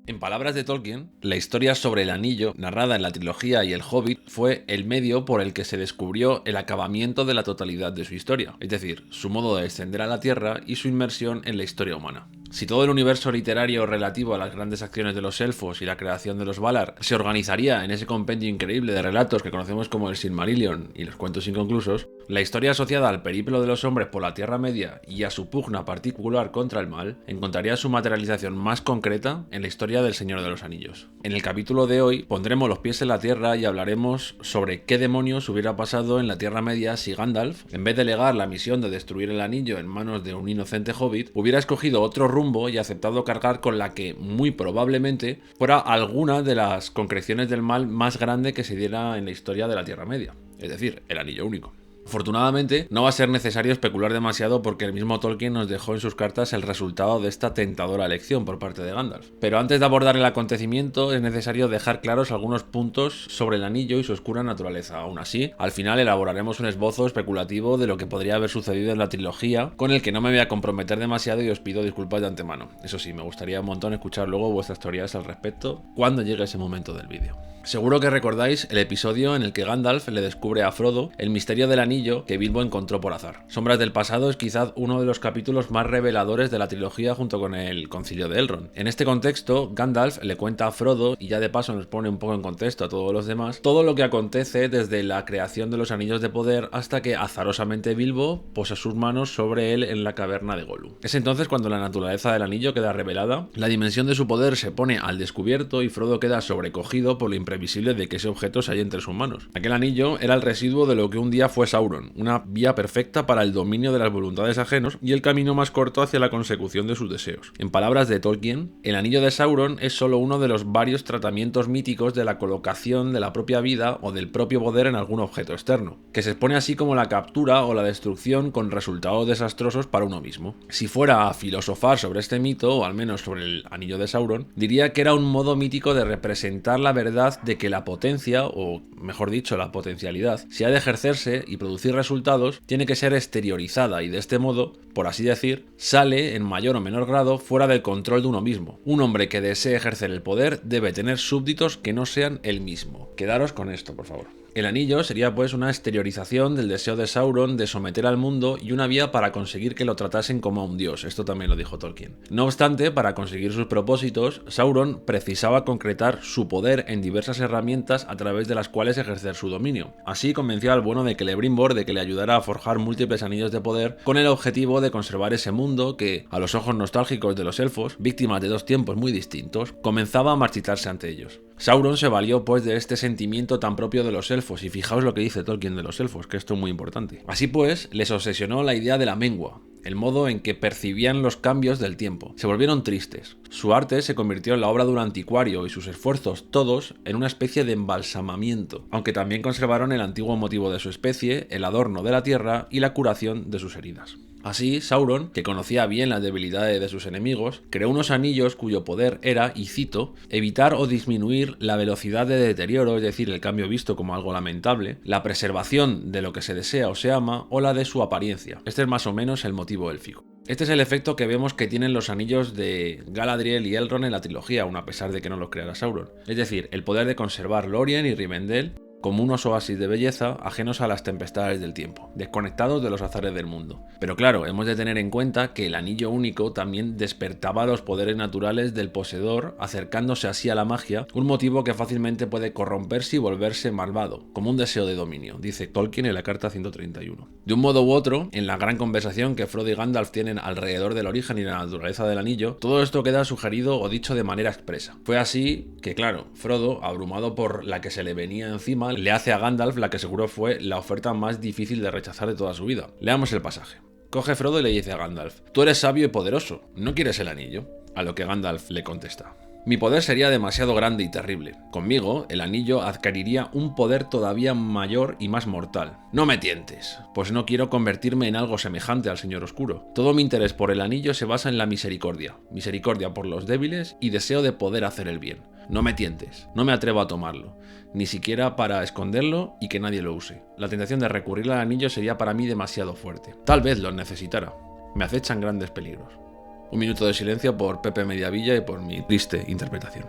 En palabras de Tolkien, la historia sobre el anillo, narrada en la trilogía y el Hobbit, fue el medio por el que se descubrió el acabamiento de la totalidad de su historia, es decir, su modo de descender a la Tierra y su inmersión en la historia humana. Si todo el universo literario relativo a las grandes acciones de los elfos y la creación de los Valar se organizaría en ese compendio increíble de relatos que conocemos como el Silmarillion y los cuentos inconclusos, la historia asociada al periplo de los hombres por la Tierra Media y a su pugna particular contra el mal encontraría su materialización más concreta en la historia del Señor de los Anillos. En el capítulo de hoy pondremos los pies en la tierra y hablaremos sobre qué demonios hubiera pasado en la Tierra Media si Gandalf, en vez de delegar la misión de destruir el anillo en manos de un inocente hobbit, hubiera escogido otro rumbo y aceptado cargar con la que, muy probablemente, fuera alguna de las concreciones del mal más grande que se diera en la historia de la Tierra Media, es decir, el Anillo Único. Afortunadamente, no va a ser necesario especular demasiado porque el mismo Tolkien nos dejó en sus cartas el resultado de esta tentadora elección por parte de Gandalf. Pero antes de abordar el acontecimiento, es necesario dejar claros algunos puntos sobre el anillo y su oscura naturaleza. Aún así, al final elaboraremos un esbozo especulativo de lo que podría haber sucedido en la trilogía, con el que no me voy a comprometer demasiado y os pido disculpas de antemano. Eso sí, me gustaría un montón escuchar luego vuestras teorías al respecto cuando llegue ese momento del vídeo. Seguro que recordáis el episodio en el que Gandalf le descubre a Frodo el misterio del anillo que Bilbo encontró por azar. Sombras del pasado es quizás uno de los capítulos más reveladores de la trilogía junto con el Concilio de Elrond. En este contexto, Gandalf le cuenta a Frodo, y ya de paso nos pone un poco en contexto a todos los demás, todo lo que acontece desde la creación de los anillos de poder hasta que azarosamente Bilbo posa sus manos sobre él en la caverna de Gollum. Es entonces cuando la naturaleza del anillo queda revelada, la dimensión de su poder se pone al descubierto y Frodo queda sobrecogido por lo imprevisible de que ese objeto se halle entre sus manos. Aquel anillo era el residuo de lo que un día fue Sauron, una vía perfecta para el dominio de las voluntades ajenos y el camino más corto hacia la consecución de sus deseos. En palabras de Tolkien, el anillo de Sauron es solo uno de los varios tratamientos míticos de la colocación de la propia vida o del propio poder en algún objeto externo, que se expone así como la captura o la destrucción con resultados desastrosos para uno mismo. Si fuera a filosofar sobre este mito, o al menos sobre el anillo de Sauron, diría que era un modo mítico de representar la verdad de que la potencia, o mejor dicho, la potencialidad, si ha de ejercerse y producir resultados, tiene que ser exteriorizada y de este modo, por así decir, sale en mayor o menor grado fuera del control de uno mismo. Un hombre que desee ejercer el poder debe tener súbditos que no sean él mismo. Quedaros con esto, por favor. El anillo sería pues una exteriorización del deseo de Sauron de someter al mundo y una vía para conseguir que lo tratasen como a un dios, esto también lo dijo Tolkien. No obstante, para conseguir sus propósitos, Sauron precisaba concretar su poder en diversas herramientas a través de las cuales ejercer su dominio. Así convenció al bueno de Celebrimbor de que le ayudara a forjar múltiples anillos de poder con el objetivo de conservar ese mundo que, a los ojos nostálgicos de los elfos, víctimas de dos tiempos muy distintos, comenzaba a marchitarse ante ellos. Sauron se valió pues de este sentimiento tan propio de los elfos, y fijaos lo que dice Tolkien de los elfos, que esto es muy importante. Así pues, les obsesionó la idea de la mengua, el modo en que percibían los cambios del tiempo. Se volvieron tristes. Su arte se convirtió en la obra de un anticuario y sus esfuerzos todos en una especie de embalsamamiento, aunque también conservaron el antiguo motivo de su especie, el adorno de la tierra y la curación de sus heridas. Así, Sauron, que conocía bien las debilidades de sus enemigos, creó unos anillos cuyo poder era, y cito, evitar o disminuir la velocidad de deterioro, es decir, el cambio visto como algo lamentable, la preservación de lo que se desea o se ama, o la de su apariencia. Este es más o menos el motivo élfico. Este es el efecto que vemos que tienen los anillos de Galadriel y Elrond en la trilogía, aun a pesar de que no los creara Sauron. Es decir, el poder de conservar Lórien y Rivendell como unos oasis de belleza ajenos a las tempestades del tiempo, desconectados de los azares del mundo. Pero claro, hemos de tener en cuenta que el anillo único también despertaba los poderes naturales del poseedor, acercándose así a la magia, un motivo que fácilmente puede corromperse y volverse malvado, como un deseo de dominio, dice Tolkien en la carta 131. De un modo u otro, en la gran conversación que Frodo y Gandalf tienen alrededor del origen y la naturaleza del anillo, todo esto queda sugerido o dicho de manera expresa. Fue así que, claro, Frodo, abrumado por la que se le venía encima, le hace a Gandalf la que seguro fue la oferta más difícil de rechazar de toda su vida. Leamos el pasaje. Coge Frodo y le dice a Gandalf: «Tú eres sabio y poderoso, ¿no quieres el anillo?». A lo que Gandalf le contesta: «Mi poder sería demasiado grande y terrible. Conmigo, el anillo adquiriría un poder todavía mayor y más mortal. No me tientes, pues no quiero convertirme en algo semejante al Señor Oscuro. Todo mi interés por el anillo se basa en la misericordia por los débiles y deseo de poder hacer el bien. No me tientes, no me atrevo a tomarlo, ni siquiera para esconderlo y que nadie lo use. La tentación de recurrir al anillo sería para mí demasiado fuerte. Tal vez lo necesitara. Me acechan grandes peligros». Un minuto de silencio por Pepe Mediavilla y por mi triste interpretación.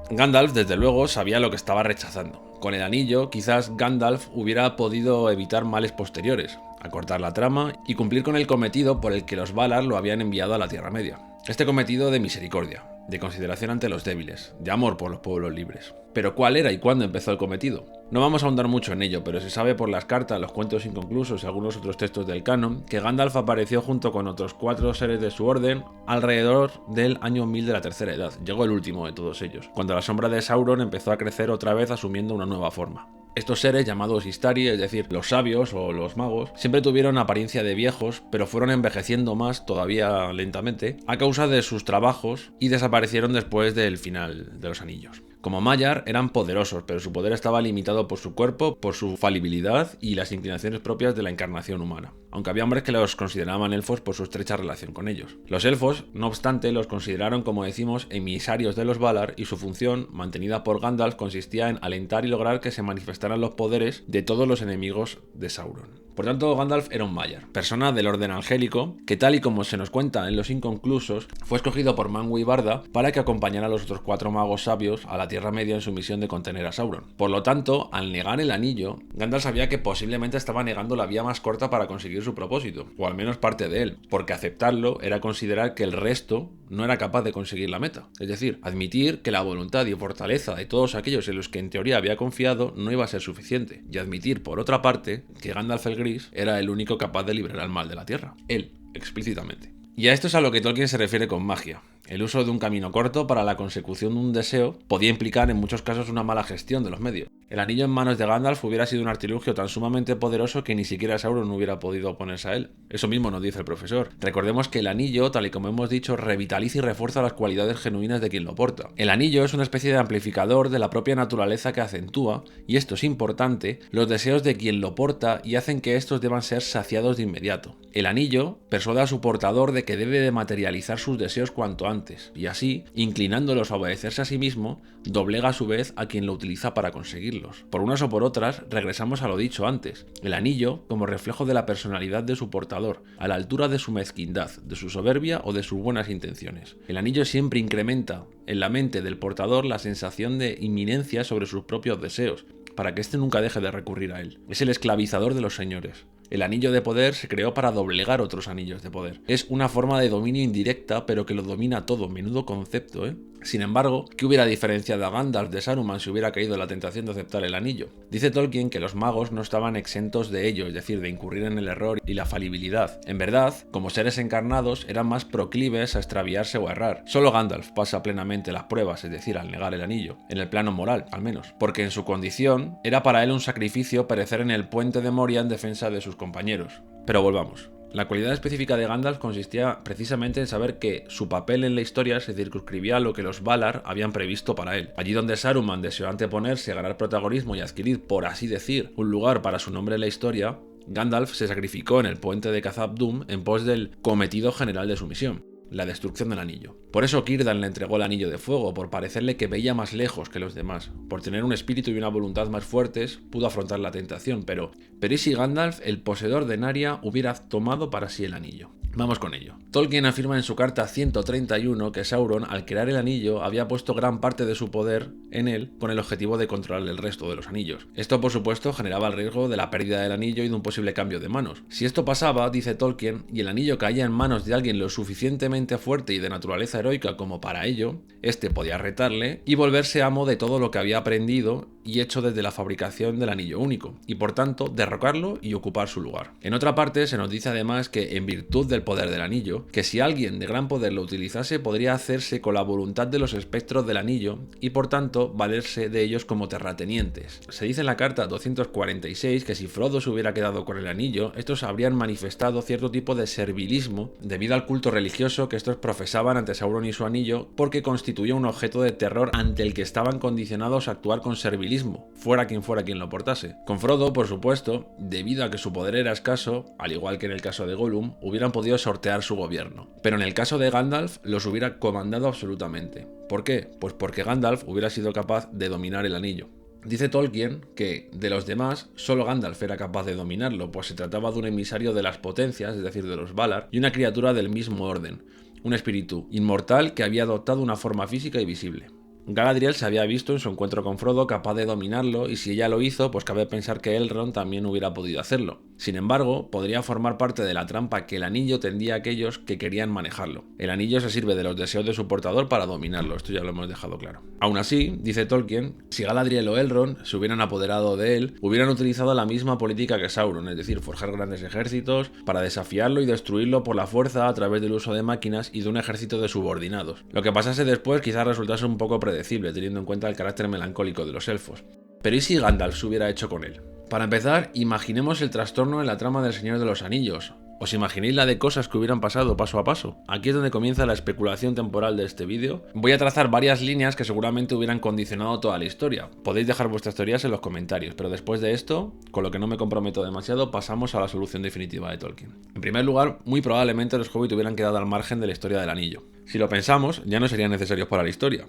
Gandalf, desde luego, sabía lo que estaba rechazando. Con el anillo, quizás Gandalf hubiera podido evitar males posteriores, acortar la trama y cumplir con el cometido por el que los Valar lo habían enviado a la Tierra Media. Este cometido de misericordia, de consideración ante los débiles, de amor por los pueblos libres. Pero ¿cuál era y cuándo empezó el cometido? No vamos a ahondar mucho en ello, pero se sabe por las cartas, los cuentos inconclusos y algunos otros textos del canon que Gandalf apareció junto con otros 4 seres de su orden alrededor del año 1000 de la Tercera Edad. Llegó el último de todos ellos, cuando la sombra de Sauron empezó a crecer otra vez asumiendo una nueva forma. Estos seres, llamados Istari, es decir, los sabios o los magos, siempre tuvieron apariencia de viejos, pero fueron envejeciendo más, todavía lentamente, a causa de sus trabajos y desaparecieron después del final de los anillos. Como Maiar, eran poderosos, pero su poder estaba limitado por su cuerpo, por su falibilidad y las inclinaciones propias de la encarnación humana, aunque había hombres que los consideraban elfos por su estrecha relación con ellos. Los elfos, no obstante, los consideraron, como decimos, emisarios de los Valar, y su función, mantenida por Gandalf, consistía en alentar y lograr que se manifestaran los poderes de todos los enemigos de Sauron. Por tanto, Gandalf era un Maiar, persona del orden angélico, que tal y como se nos cuenta en los inconclusos, fue escogido por Manwë y Barda para que acompañara a los otros 4 magos sabios a la Tierra Media en su misión de contener a Sauron. Por lo tanto, al negar el anillo, Gandalf sabía que posiblemente estaba negando la vía más corta para conseguir su propósito, o al menos parte de él, porque aceptarlo era considerar que el resto no era capaz de conseguir la meta. Es decir, admitir que la voluntad y fortaleza de todos aquellos en los que en teoría había confiado no iba a ser suficiente, y admitir, por otra parte, que Gandalf el Gris era el único capaz de librar al mal de la Tierra. Él, explícitamente. Y a esto es a lo que Tolkien se refiere con magia. El uso de un camino corto para la consecución de un deseo podía implicar en muchos casos una mala gestión de los medios. El anillo en manos de Gandalf hubiera sido un artilugio tan sumamente poderoso que ni siquiera Sauron hubiera podido oponerse a él. Eso mismo nos dice el profesor. Recordemos que el anillo, tal y como hemos dicho, revitaliza y refuerza las cualidades genuinas de quien lo porta. El anillo es una especie de amplificador de la propia naturaleza que acentúa, y esto es importante, los deseos de quien lo porta y hacen que estos deban ser saciados de inmediato. El anillo persuade a su portador de que debe de materializar sus deseos cuanto antes, y así, inclinándolos a obedecerse a sí mismo, doblega a su vez a quien lo utiliza para conseguirlos. Por unas o por otras, regresamos a lo dicho antes. El anillo como reflejo de la personalidad de su portador, a la altura de su mezquindad, de su soberbia o de sus buenas intenciones. El anillo siempre incrementa en la mente del portador la sensación de inminencia sobre sus propios deseos, para que éste nunca deje de recurrir a él. Es el esclavizador de los señores. El anillo de poder se creó para doblegar otros anillos de poder. Es una forma de dominio indirecta, pero que lo domina todo. Menudo concepto, ¿eh? Sin embargo, ¿qué hubiera diferenciado a Gandalf de Saruman si hubiera caído en la tentación de aceptar el anillo? Dice Tolkien que los magos no estaban exentos de ello, es decir, de incurrir en el error y la falibilidad. En verdad, como seres encarnados, eran más proclives a extraviarse o a errar. Solo Gandalf pasa plenamente las pruebas, es decir, al negar el anillo, en el plano moral, al menos, porque en su condición era para él un sacrificio perecer en el puente de Moria en defensa de sus compañeros. Pero volvamos. La cualidad específica de Gandalf consistía precisamente en saber que su papel en la historia se circunscribía a lo que los Valar habían previsto para él. Allí donde Saruman deseó anteponerse, ganar protagonismo y adquirir, por así decir, un lugar para su nombre en la historia, Gandalf se sacrificó en el puente de Khazad-dûm en pos del cometido general de su misión, la destrucción del anillo. Por eso Círdan le entregó el anillo de fuego, por parecerle que veía más lejos que los demás. Por tener un espíritu y una voluntad más fuertes, pudo afrontar la tentación, pero ¿y si Gandalf, el poseedor de Narnia, hubiera tomado para sí el anillo? Vamos con ello. Tolkien afirma en su carta 131 que Sauron, al crear el anillo, había puesto gran parte de su poder en él con el objetivo de controlar el resto de los anillos. Esto, por supuesto, generaba el riesgo de la pérdida del anillo y de un posible cambio de manos. Si esto pasaba, dice Tolkien, y el anillo caía en manos de alguien lo suficientemente fuerte y de naturaleza heroica como para ello, este podía retarle y volverse amo de todo lo que había aprendido y hecho desde la fabricación del anillo único, y por tanto derrocarlo y ocupar su lugar. En otra parte se nos dice además que, en virtud del poder del anillo, que si alguien de gran poder lo utilizase podría hacerse con la voluntad de los espectros del anillo y por tanto valerse de ellos como terratenientes. Se dice en la carta 246 que si Frodo se hubiera quedado con el anillo, estos habrían manifestado cierto tipo de servilismo debido al culto religioso que estos profesaban ante Sauron y su anillo, porque constituía un objeto de terror ante el que estaban condicionados a actuar con servilismo, fuera quien lo portase. Con Frodo, por supuesto, debido a que su poder era escaso, al igual que en el caso de Gollum, hubieran podido sortear su gobierno. Pero en el caso de Gandalf, los hubiera comandado absolutamente. ¿Por qué? Pues porque Gandalf hubiera sido capaz de dominar el anillo. Dice Tolkien que, de los demás, solo Gandalf era capaz de dominarlo, pues se trataba de un emisario de las potencias, es decir, de los Valar, y una criatura del mismo orden. un espíritu inmortal que había adoptado una forma física y visible. Galadriel se había visto en su encuentro con Frodo capaz de dominarlo, y si ella lo hizo, pues cabe pensar que Elrond también hubiera podido hacerlo. Sin embargo, podría formar parte de la trampa que el anillo tendía a aquellos que querían manejarlo. El anillo se sirve de los deseos de su portador para dominarlo, esto ya lo hemos dejado claro. Aún así, dice Tolkien, si Galadriel o Elrond se hubieran apoderado de él, hubieran utilizado la misma política que Sauron, es decir, forjar grandes ejércitos para desafiarlo y destruirlo por la fuerza a través del uso de máquinas y de un ejército de subordinados. Lo que pasase después quizás resultase un poco predecible, teniendo en cuenta el carácter melancólico de los elfos. Pero ¿y si Gandalf se hubiera hecho con él? Para empezar, imaginemos el trastorno en la trama del Señor de los Anillos. ¿Os imagináis la de cosas que hubieran pasado paso a paso? Aquí es donde comienza la especulación temporal de este vídeo. Voy a trazar varias líneas que seguramente hubieran condicionado toda la historia. Podéis dejar vuestras teorías en los comentarios, pero después de esto, con lo que no me comprometo demasiado, pasamos a la solución definitiva de Tolkien. En primer lugar, muy probablemente los hobbits hubieran quedado al margen de la historia del anillo. Si lo pensamos, ya no serían necesarios para la historia.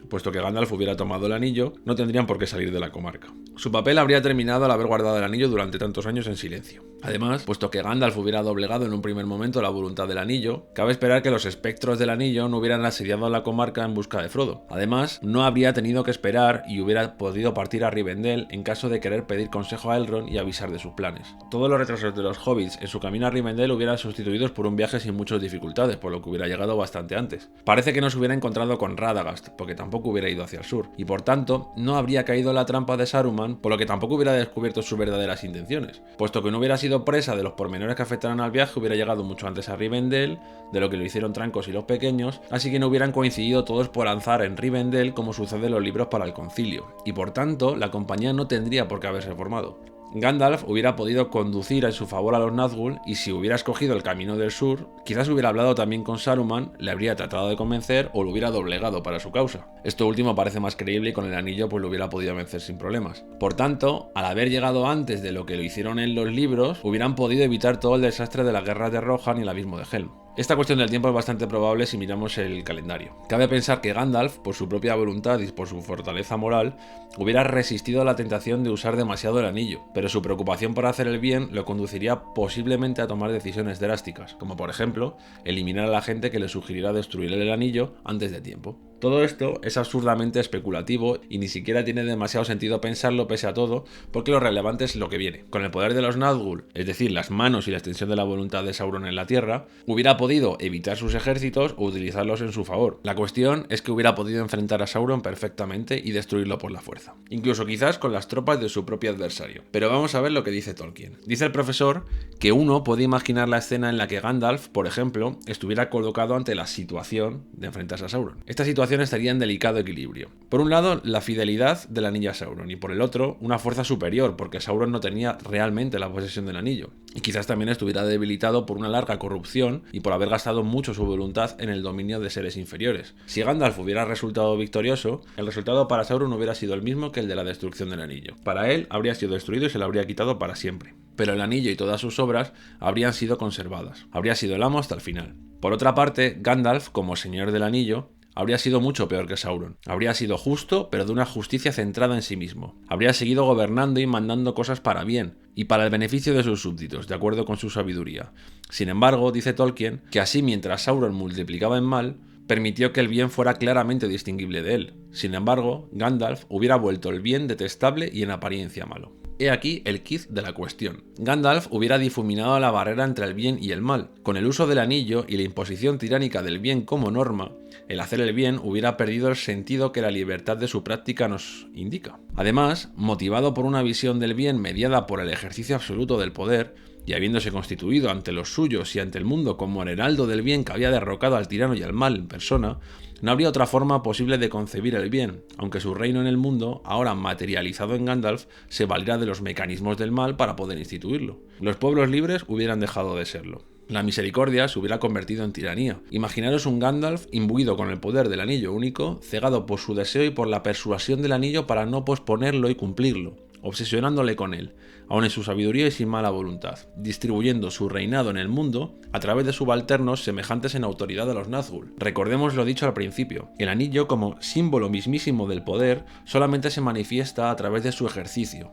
Puesto que Gandalf hubiera tomado el anillo, no tendrían por qué salir de la comarca. Su papel habría terminado al haber guardado el anillo durante tantos años en silencio. Además, puesto que Gandalf hubiera doblegado en un primer momento la voluntad del anillo, cabe esperar que los espectros del anillo no hubieran asediado la comarca en busca de Frodo. Además, no habría tenido que esperar y hubiera podido partir a Rivendell en caso de querer pedir consejo a Elrond y avisar de sus planes. Todos los retrasos de los hobbits en su camino a Rivendell hubieran sustituidos por un viaje sin muchas dificultades, por lo que hubiera llegado bastante antes. Parece que no se hubiera encontrado con Radagast, porque tampoco hubiera ido hacia el sur, y por tanto no habría caído en la trampa de Saruman, por lo que tampoco hubiera descubierto sus verdaderas intenciones. Puesto que no hubiera sido presa de los pormenores que afectaran al viaje, hubiera llegado mucho antes a Rivendell de lo que lo hicieron Trancos y los pequeños, así que no hubieran coincidido todos por lanzar en Rivendell como sucede en los libros para el concilio, y por tanto la compañía no tendría por qué haberse formado. Gandalf hubiera podido conducir en su favor a los Nazgûl, y si hubiera escogido el camino del sur, quizás hubiera hablado también con Saruman, le habría tratado de convencer o lo hubiera doblegado para su causa. Esto último parece más creíble y con el anillo pues lo hubiera podido vencer sin problemas. Por tanto, al haber llegado antes de lo que lo hicieron en los libros, hubieran podido evitar todo el desastre de las guerras de Rohan y el abismo de Helm. Esta cuestión del tiempo es bastante probable si miramos el calendario. Cabe pensar que Gandalf, por su propia voluntad y por su fortaleza moral, hubiera resistido a la tentación de usar demasiado el anillo, pero su preocupación por hacer el bien lo conduciría posiblemente a tomar decisiones drásticas, como por ejemplo, eliminar a la gente que le sugiriera destruir el anillo antes de tiempo. Todo esto es absurdamente especulativo y ni siquiera tiene demasiado sentido pensarlo pese a todo, porque lo relevante es lo que viene. Con el poder de los Nazgûl, es decir, las manos y la extensión de la voluntad de Sauron en la Tierra, hubiera podido evitar sus ejércitos o utilizarlos en su favor. La cuestión es que hubiera podido enfrentar a Sauron perfectamente y destruirlo por la fuerza, incluso quizás con las tropas de su propio adversario. Pero vamos a ver lo que dice Tolkien. Dice el profesor que uno puede imaginar la escena en la que Gandalf, por ejemplo, estuviera colocado ante la situación de enfrentarse a Sauron. Esta situación estaría en delicado equilibrio. Por un lado, la fidelidad del anillo a Sauron, y por el otro, una fuerza superior, porque Sauron no tenía realmente la posesión del anillo, y quizás también estuviera debilitado por una larga corrupción y por haber gastado mucho su voluntad en el dominio de seres inferiores. Si Gandalf hubiera resultado victorioso, el resultado para Sauron hubiera sido el mismo que el de la destrucción del anillo. Para él, habría sido destruido y se lo habría quitado para siempre. Pero el anillo y todas sus obras habrían sido conservadas. Habría sido el amo hasta el final. Por otra parte, Gandalf, como señor del anillo, habría sido mucho peor que Sauron. Habría sido justo, pero de una justicia centrada en sí mismo. Habría seguido gobernando y mandando cosas para bien, y para el beneficio de sus súbditos, de acuerdo con su sabiduría. Sin embargo, dice Tolkien, que así mientras Sauron multiplicaba en mal, permitió que el bien fuera claramente distinguible de él. Sin embargo, Gandalf hubiera vuelto el bien detestable y en apariencia malo. He aquí el quid de la cuestión. Gandalf hubiera difuminado la barrera entre el bien y el mal. Con el uso del anillo y la imposición tiránica del bien como norma, el hacer el bien hubiera perdido el sentido que la libertad de su práctica nos indica. Además, motivado por una visión del bien mediada por el ejercicio absoluto del poder, y habiéndose constituido ante los suyos y ante el mundo como el heraldo del bien que había derrocado al tirano y al mal en persona, no habría otra forma posible de concebir el bien, aunque su reino en el mundo, ahora materializado en Gandalf, se valiera de los mecanismos del mal para poder instituirlo. Los pueblos libres hubieran dejado de serlo. La misericordia se hubiera convertido en tiranía. Imaginaros un Gandalf imbuido con el poder del anillo único, cegado por su deseo y por la persuasión del anillo para no posponerlo y cumplirlo, obsesionándole con él, aun en su sabiduría y sin mala voluntad, distribuyendo su reinado en el mundo a través de subalternos semejantes en autoridad a los Nazgûl. Recordemos lo dicho al principio, el anillo como símbolo mismísimo del poder solamente se manifiesta a través de su ejercicio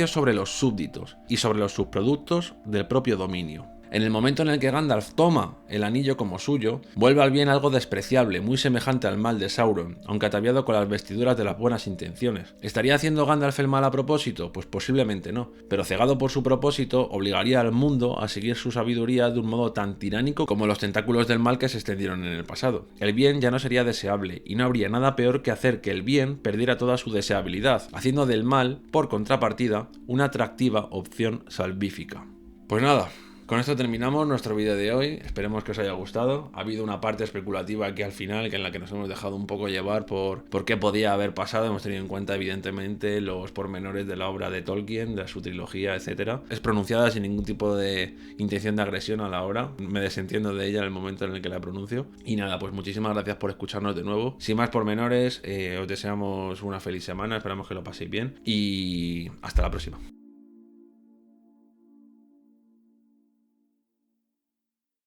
sobre los súbditos y sobre los subproductos del propio dominio. En el momento en el que Gandalf toma el anillo como suyo, vuelve al bien algo despreciable, muy semejante al mal de Sauron, aunque ataviado con las vestiduras de las buenas intenciones. ¿Estaría haciendo Gandalf el mal a propósito? Pues posiblemente no, pero cegado por su propósito, obligaría al mundo a seguir su sabiduría de un modo tan tiránico como los tentáculos del mal que se extendieron en el pasado. El bien ya no sería deseable, y no habría nada peor que hacer que el bien perdiera toda su deseabilidad, haciendo del mal, por contrapartida, una atractiva opción salvífica. Pues nada, con esto terminamos nuestro vídeo de hoy, esperemos que os haya gustado. Ha habido una parte especulativa aquí al final, que en la que nos hemos dejado un poco llevar por qué podía haber pasado. Hemos tenido en cuenta evidentemente los pormenores de la obra de Tolkien, de su trilogía, etc. Es pronunciada sin ningún tipo de intención de agresión a la hora, me desentiendo de ella en el momento en el que la pronuncio. Y nada, pues muchísimas gracias por escucharnos de nuevo. Sin más pormenores, os deseamos una feliz semana, esperamos que lo paséis bien y hasta la próxima.